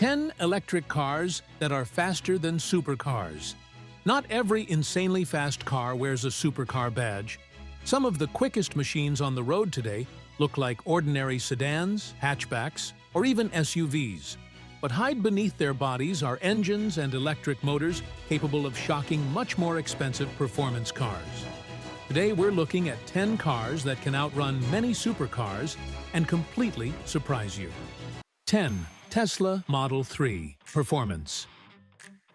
10 electric cars that are faster than supercars. Not every insanely fast car wears a supercar badge. Some of the quickest machines on the road today look like ordinary sedans, hatchbacks, or even SUVs. But hide beneath their bodies are engines and electric motors capable of shocking much more expensive performance cars. Today we're looking at 10 cars that can outrun many supercars and completely surprise you. 10. Tesla Model 3 Performance.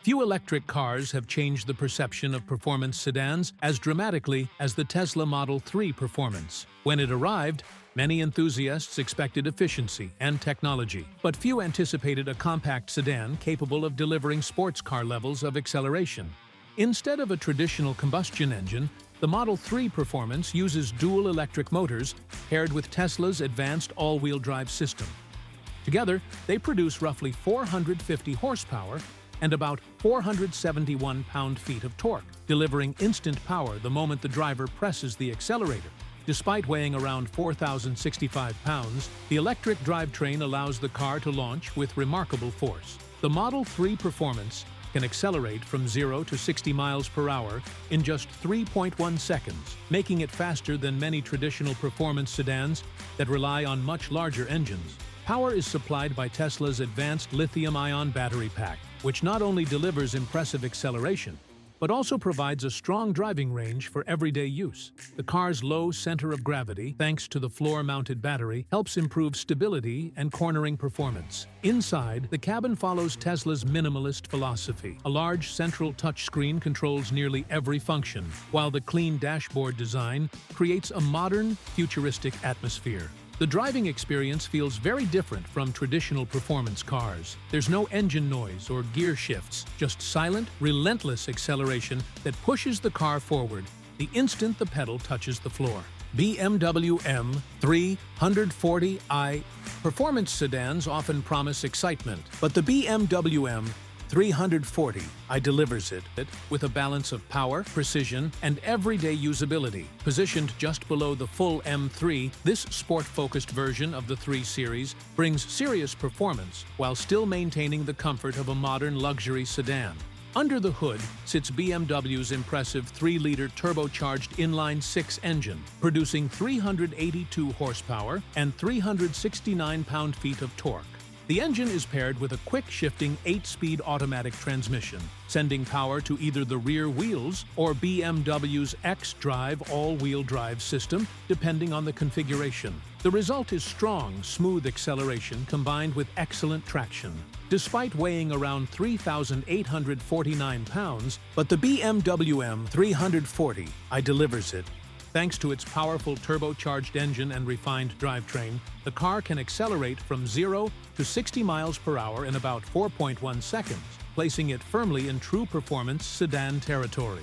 Few electric cars have changed the perception of performance sedans as dramatically as the Tesla Model 3 Performance. When it arrived, many enthusiasts expected efficiency and technology, but few anticipated a compact sedan capable of delivering sports car levels of acceleration. Instead of a traditional combustion engine, the Model 3 Performance uses dual electric motors paired with Tesla's advanced all-wheel drive system. Together, they produce roughly 450 horsepower and about 471 pound-feet of torque, delivering instant power the moment the driver presses the accelerator. Despite weighing around 4,065 pounds, the electric drivetrain allows the car to launch with remarkable force. The Model 3 Performance can accelerate from 0 to 60 miles per hour in just 3.1 seconds, making it faster than many traditional performance sedans that rely on much larger engines. Power is supplied by Tesla's advanced lithium-ion battery pack, which not only delivers impressive acceleration, but also provides a strong driving range for everyday use. The car's low center of gravity, thanks to the floor-mounted battery, helps improve stability and cornering performance. Inside, the cabin follows Tesla's minimalist philosophy. A large central touchscreen controls nearly every function, while the clean dashboard design creates a modern, futuristic atmosphere. The driving experience feels very different from traditional performance cars. There's no engine noise or gear shifts, just silent, relentless acceleration that pushes the car forward the instant the pedal touches the floor. BMW M340i. Performance sedans often promise excitement, but the BMW M340i delivers it with a balance of power, precision, and everyday usability. Positioned just below the full M3, this sport-focused version of the 3 Series brings serious performance while still maintaining the comfort of a modern luxury sedan. Under the hood sits BMW's impressive 3-liter turbocharged inline-6 engine, producing 382 horsepower and 369 pound-feet of torque. The engine is paired with a quick-shifting 8-speed automatic transmission, sending power to either the rear wheels or BMW's xDrive all-wheel drive system, depending on the configuration. The result is strong, smooth acceleration combined with excellent traction. Despite weighing around 3,849 pounds, but the BMW M340i delivers it. Thanks to its powerful turbocharged engine and refined drivetrain, the car can accelerate from 0 to 60 miles per hour in about 4.1 seconds, placing it firmly in true performance sedan territory.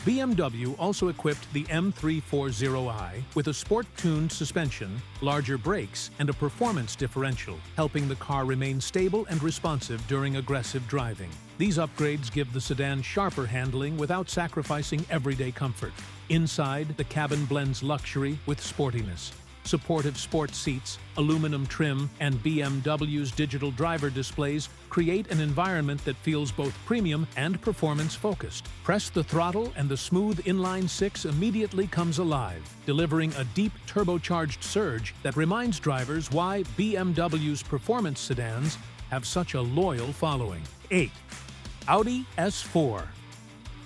BMW also equipped the M340i with a sport-tuned suspension, larger brakes, and a performance differential, helping the car remain stable and responsive during aggressive driving. These upgrades give the sedan sharper handling without sacrificing everyday comfort. Inside, the cabin blends luxury with sportiness. Supportive sport seats, aluminum trim, and BMW's digital driver displays create an environment that feels both premium and performance-focused. Press the throttle and the smooth inline-6 immediately comes alive, delivering a deep turbocharged surge that reminds drivers why BMW's performance sedans have such a loyal following. 8. Audi S4.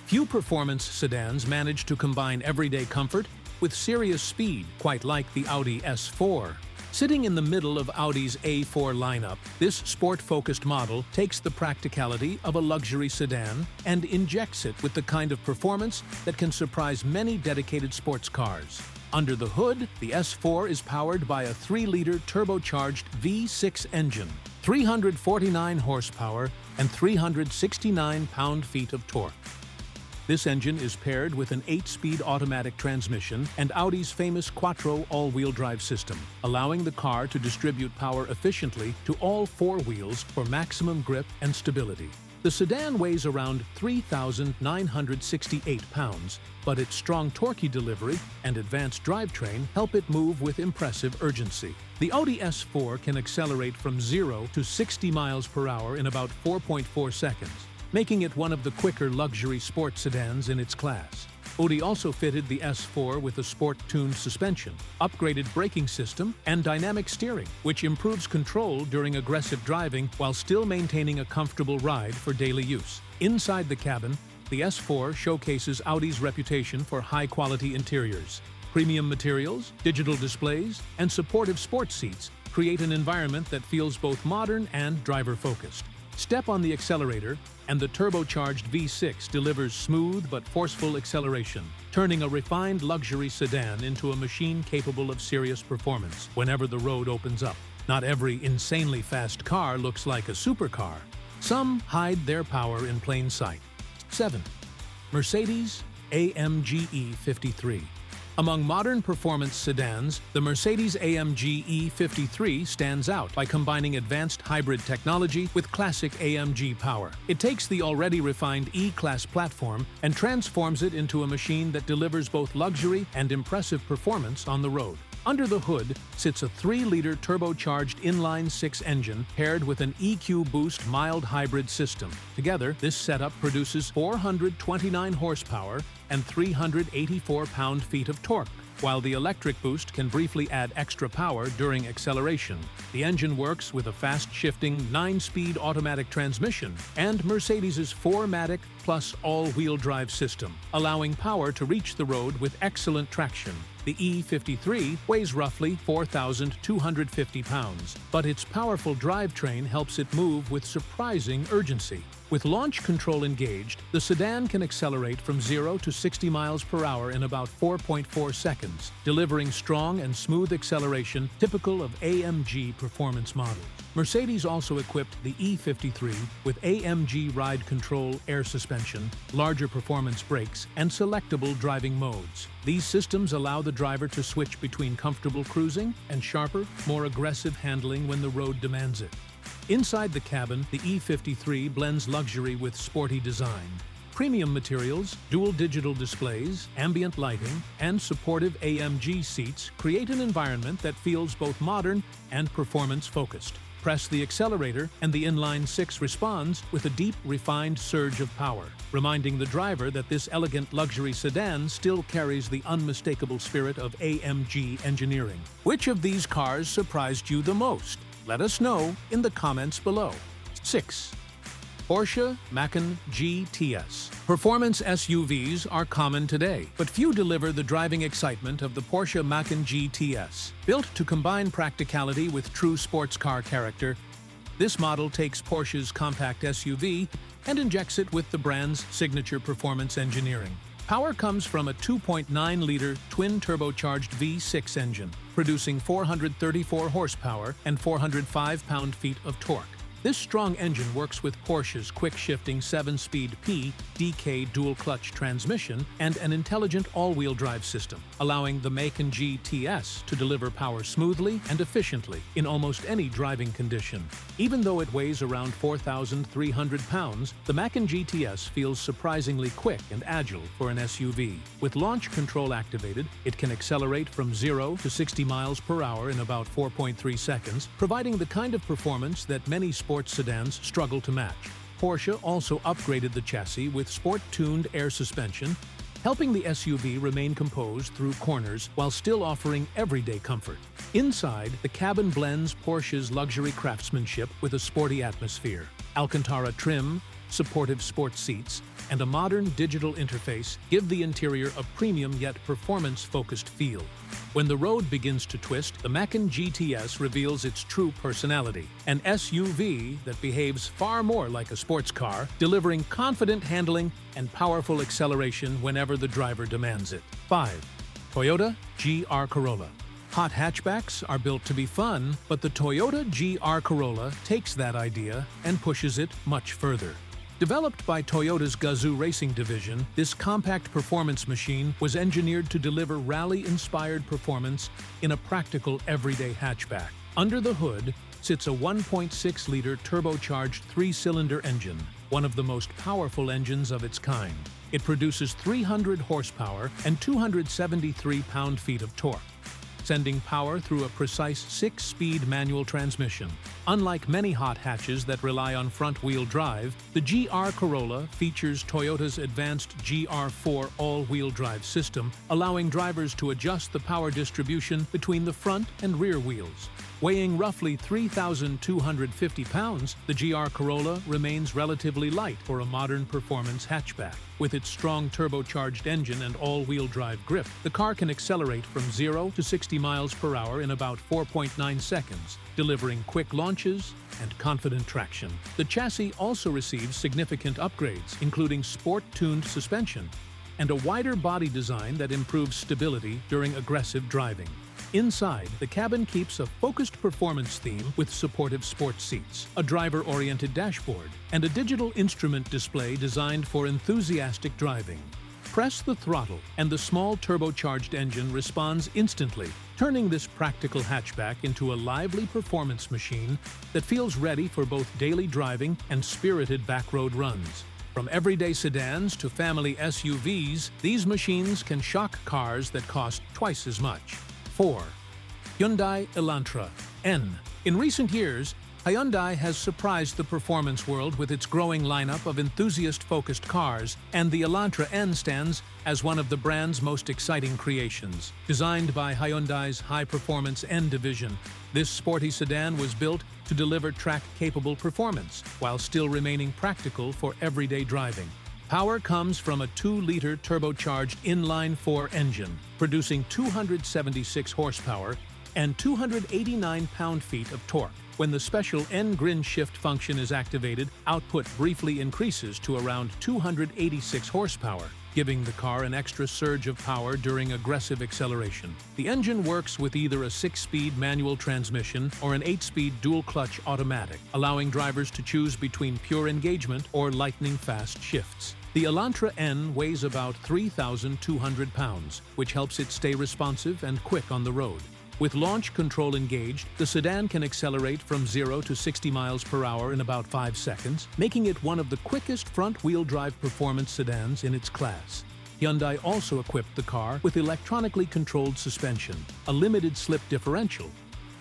Few performance sedans manage to combine everyday comfort with serious speed, quite like the Audi S4. Sitting in the middle of Audi's A4 lineup, this sport-focused model takes the practicality of a luxury sedan and injects it with the kind of performance that can surprise many dedicated sports cars. Under the hood, the S4 is powered by a 3-liter turbocharged V6 engine, 349 horsepower, and 369 pound-feet of torque. This engine is paired with an 8-speed automatic transmission and Audi's famous Quattro all-wheel drive system, allowing the car to distribute power efficiently to all 4 wheels for maximum grip and stability. The sedan weighs around 3,968 pounds, but its strong torque delivery and advanced drivetrain help it move with impressive urgency. The Audi S4 can accelerate from 0 to 60 miles per hour in about 4.4 seconds, making it one of the quicker luxury sports sedans in its class. Audi also fitted the S4 with a sport-tuned suspension, upgraded braking system, and dynamic steering, which improves control during aggressive driving while still maintaining a comfortable ride for daily use. Inside the cabin, the S4 showcases Audi's reputation for high-quality interiors. Premium materials, digital displays, and supportive sports seats create an environment that feels both modern and driver-focused. Step on the accelerator, and the turbocharged V6 delivers smooth but forceful acceleration, turning a refined luxury sedan into a machine capable of serious performance whenever the road opens up. Not every insanely fast car looks like a supercar. Some hide their power in plain sight. 7. Mercedes-AMG E53. Among modern performance sedans, the Mercedes-AMG E53 stands out by combining advanced hybrid technology with classic AMG power. It takes the already refined E-Class platform and transforms it into a machine that delivers both luxury and impressive performance on the road. Under the hood sits a 3-liter turbocharged inline-6 engine paired with an EQ Boost mild hybrid system. Together, this setup produces 429 horsepower and 384 pound-feet of torque, while the electric boost can briefly add extra power during acceleration. The engine works with a fast-shifting 9-speed automatic transmission and Mercedes' 4MATIC plus all-wheel drive system, allowing power to reach the road with excellent traction. The E53 weighs roughly 4,250 pounds, but its powerful drivetrain helps it move with surprising urgency. With launch control engaged, the sedan can accelerate from 0 to 60 miles per hour in about 4.4 seconds, delivering strong and smooth acceleration typical of AMG performance models. Mercedes also equipped the E53 with AMG ride control air suspension, larger performance brakes, and selectable driving modes. These systems allow the driver to switch between comfortable cruising and sharper, more aggressive handling when the road demands it. Inside the cabin, the E53 blends luxury with sporty design. Premium materials, dual digital displays, ambient lighting, and supportive AMG seats create an environment that feels both modern and performance-focused. Press the accelerator, and the inline-6 responds with a deep, refined surge of power, reminding the driver that this elegant luxury sedan still carries the unmistakable spirit of AMG engineering. Which of these cars surprised you the most? Let us know in the comments below. 6. Porsche Macan GTS. Performance SUVs are common today, but few deliver the driving excitement of the Porsche Macan GTS. Built to combine practicality with true sports car character, this model takes Porsche's compact SUV and injects it with the brand's signature performance engineering. Power comes from a 2.9-liter twin-turbocharged V6 engine, producing 434 horsepower and 405 pound-feet of torque. This strong engine works with Porsche's quick-shifting 7-speed P/DK dual-clutch transmission and an intelligent all-wheel drive system, allowing the Macan GTS to deliver power smoothly and efficiently in almost any driving condition. Even though it weighs around 4,300 pounds, the Macan GTS feels surprisingly quick and agile for an SUV. With launch control activated, it can accelerate from 0 to 60 miles per hour in about 4.3 seconds, providing the kind of performance that many sports sedans struggle to match. Porsche also upgraded the chassis with sport-tuned air suspension, helping the SUV remain composed through corners while still offering everyday comfort. Inside, the cabin blends Porsche's luxury craftsmanship with a sporty atmosphere. Alcantara trim, supportive sports seats, and a modern digital interface give the interior a premium yet performance-focused feel. When the road begins to twist, the Macan GTS reveals its true personality, an SUV that behaves far more like a sports car, delivering confident handling and powerful acceleration whenever the driver demands it. 5. Toyota GR Corolla. Hot hatchbacks are built to be fun, but the Toyota GR Corolla takes that idea and pushes it much further. Developed by Toyota's Gazoo Racing division, this compact performance machine was engineered to deliver rally-inspired performance in a practical everyday hatchback. Under the hood sits a 1.6-liter turbocharged 3-cylinder engine, one of the most powerful engines of its kind. It produces 300 horsepower and 273 pound-feet of torque, sending power through a precise 6-speed manual transmission. Unlike many hot hatches that rely on front-wheel drive, the GR Corolla features Toyota's advanced GR4 all-wheel drive system, allowing drivers to adjust the power distribution between the front and rear wheels. Weighing roughly 3,250 pounds, the GR Corolla remains relatively light for a modern performance hatchback. With its strong turbocharged engine and all-wheel drive grip, the car can accelerate from 0 to 60 miles per hour in about 4.9 seconds, delivering quick launches and confident traction. The chassis also receives significant upgrades, including sport-tuned suspension and a wider body design that improves stability during aggressive driving. Inside, the cabin keeps a focused performance theme with supportive sports seats, a driver-oriented dashboard, and a digital instrument display designed for enthusiastic driving. Press the throttle, and the small turbocharged engine responds instantly, turning this practical hatchback into a lively performance machine that feels ready for both daily driving and spirited backroad runs. From everyday sedans to family SUVs, these machines can shock cars that cost twice as much. 4. Hyundai Elantra N. In recent years, Hyundai has surprised the performance world with its growing lineup of enthusiast-focused cars, and the Elantra N stands as one of the brand's most exciting creations. Designed by Hyundai's high-performance N division, this sporty sedan was built to deliver track-capable performance while still remaining practical for everyday driving. Power comes from a 2-liter turbocharged inline-4 engine, producing 276 horsepower and 289 pound-feet of torque. When the special N-Grin shift function is activated, output briefly increases to around 286 horsepower, giving the car an extra surge of power during aggressive acceleration. The engine works with either a 6-speed manual transmission or an 8-speed dual-clutch automatic, allowing drivers to choose between pure engagement or lightning-fast shifts. The Elantra N weighs about 3,200 pounds, which helps it stay responsive and quick on the road. With launch control engaged, the sedan can accelerate from 0 to 60 miles per hour in about 5 seconds, making it one of the quickest front-wheel drive performance sedans in its class. Hyundai also equipped the car with electronically controlled suspension, a limited slip differential,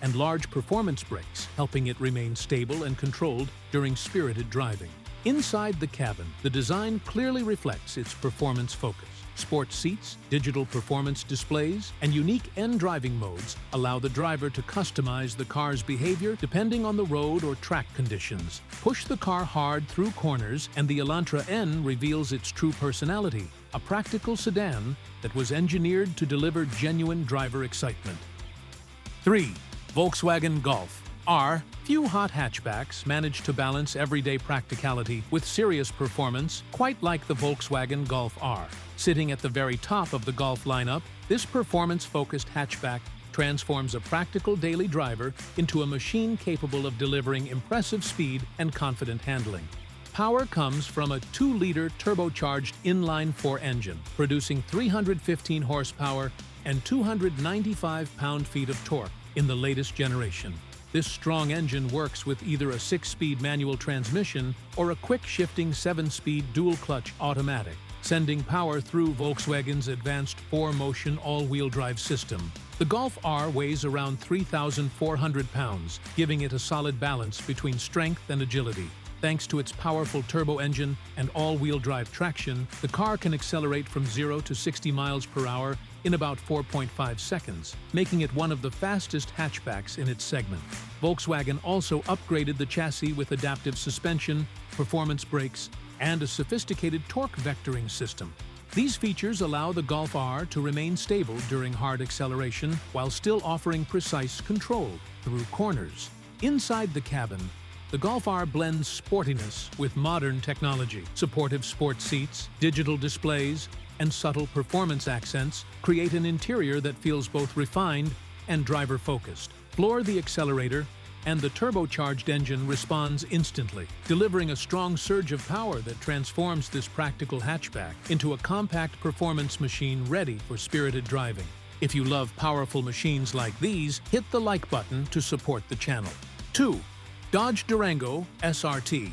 and large performance brakes, helping it remain stable and controlled during spirited driving. Inside the cabin, the design clearly reflects its performance focus. Sports seats, digital performance displays, and unique N driving modes allow the driver to customize the car's behavior depending on the road or track conditions. Push the car hard through corners, and the Elantra N reveals its true personality, a practical sedan that was engineered to deliver genuine driver excitement. 3. Volkswagen Golf R. Few hot hatchbacks manage to balance everyday practicality with serious performance quite like the Volkswagen Golf R. Sitting at the very top of the Golf lineup, this performance-focused hatchback transforms a practical daily driver into a machine capable of delivering impressive speed and confident handling. Power comes from a 2-liter turbocharged inline-4 engine, producing 315 horsepower and 295 pound-feet of torque in the latest generation. This strong engine works with either a 6-speed manual transmission or a quick-shifting 7-speed dual-clutch automatic, sending power through Volkswagen's advanced 4-motion all-wheel drive system. The Golf R weighs around 3,400 pounds, giving it a solid balance between strength and agility. Thanks to its powerful turbo engine and all-wheel drive traction, the car can accelerate from 0 to 60 miles per hour in about 4.5 seconds, making it one of the fastest hatchbacks in its segment. Volkswagen also upgraded the chassis with adaptive suspension, performance brakes, and a sophisticated torque vectoring system. These features allow the Golf R to remain stable during hard acceleration while still offering precise control through corners. Inside the cabin, the Golf R blends sportiness with modern technology. Supportive sports seats, digital displays, and subtle performance accents create an interior that feels both refined and driver-focused. Floor the accelerator, and the turbocharged engine responds instantly, delivering a strong surge of power that transforms this practical hatchback into a compact performance machine ready for spirited driving. If you love powerful machines like these, hit the like button to support the channel. 2. Dodge Durango SRT.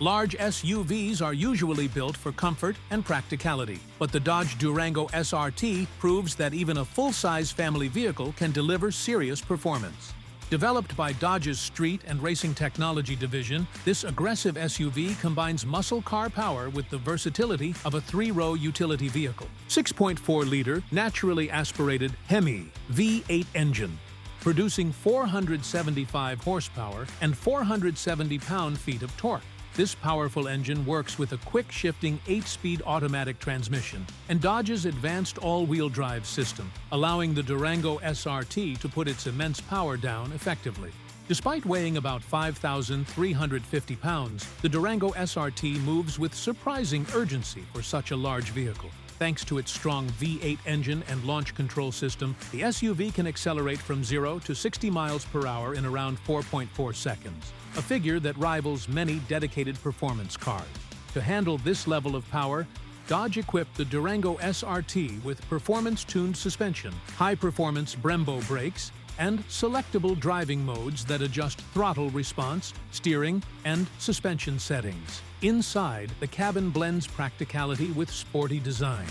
Large SUVs are usually built for comfort and practicality, but the Dodge Durango SRT proves that even a full-size family vehicle can deliver serious performance. Developed by Dodge's Street and Racing Technology division, this aggressive SUV combines muscle car power with the versatility of a three-row utility vehicle. 6.4-liter, naturally aspirated Hemi V8 engine, producing 475 horsepower and 470 pound-feet of torque. This powerful engine works with a quick-shifting 8-speed automatic transmission and Dodge's advanced all-wheel drive system, allowing the Durango SRT to put its immense power down effectively. Despite weighing about 5,350 pounds, the Durango SRT moves with surprising urgency for such a large vehicle. Thanks to its strong V8 engine and launch control system, the SUV can accelerate from 0 to 60 miles per hour in around 4.4 seconds, a figure that rivals many dedicated performance cars. To handle this level of power, Dodge equipped the Durango SRT with performance-tuned suspension, high-performance Brembo brakes, and selectable driving modes that adjust throttle response, steering, and suspension settings. Inside, the cabin blends practicality with sporty design.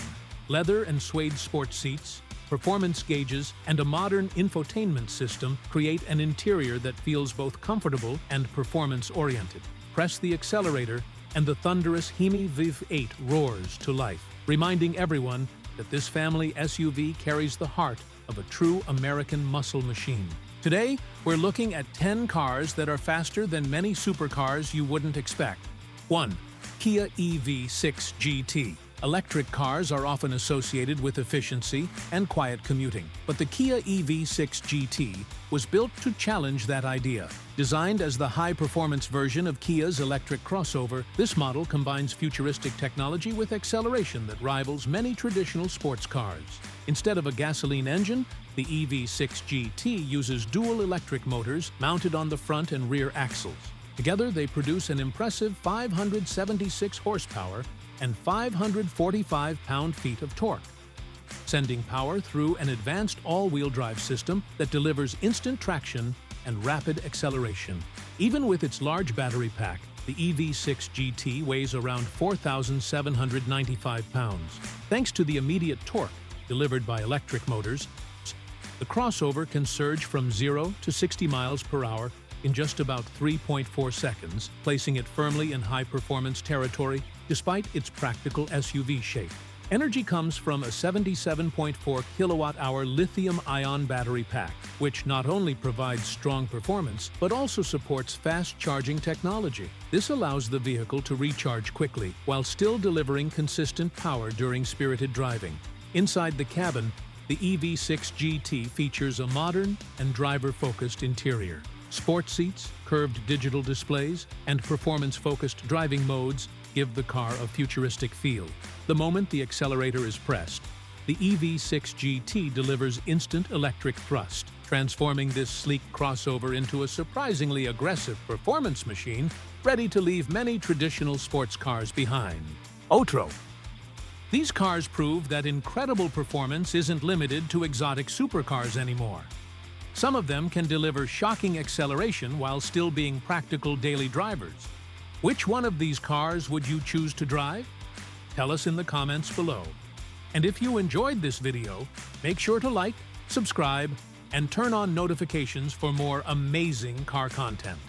Leather and suede sports seats, performance gauges, and a modern infotainment system create an interior that feels both comfortable and performance-oriented. Press the accelerator, and the thunderous Hemi V8 roars to life, reminding everyone that this family SUV carries the heart of a true American muscle machine. Today, we're looking at 10 cars that are faster than many supercars you wouldn't expect. 1. Kia EV6 GT. Electric cars are often associated with efficiency and quiet commuting, but the Kia EV6 GT was built to challenge that idea. Designed as the high-performance version of Kia's electric crossover, this model combines futuristic technology with acceleration that rivals many traditional sports cars. Instead of a gasoline engine, the EV6 GT uses dual electric motors mounted on the front and rear axles. Together, they produce an impressive 576 horsepower and 545 pound-feet of torque, sending power through an advanced all-wheel drive system that delivers instant traction and rapid acceleration. Even with its large battery pack, the EV6 GT weighs around 4,795 pounds. Thanks to the immediate torque delivered by electric motors, the crossover can surge from 0 to 60 miles per hour in just about 3.4 seconds, placing it firmly in high-performance territory despite its practical SUV shape. Energy comes from a 77.4 kilowatt-hour lithium-ion battery pack, which not only provides strong performance, but also supports fast-charging technology. This allows the vehicle to recharge quickly while still delivering consistent power during spirited driving. Inside the cabin, the EV6 GT features a modern and driver-focused interior. Sport seats, curved digital displays, and performance-focused driving modes give the car a futuristic feel. The moment the accelerator is pressed, the EV6 GT delivers instant electric thrust, transforming this sleek crossover into a surprisingly aggressive performance machine ready to leave many traditional sports cars behind. Otro. These cars prove that incredible performance isn't limited to exotic supercars anymore. Some of them can deliver shocking acceleration while still being practical daily drivers. Which one of these cars would you choose to drive? Tell us in the comments below. And if you enjoyed this video, make sure to like, subscribe, and turn on notifications for more amazing car content.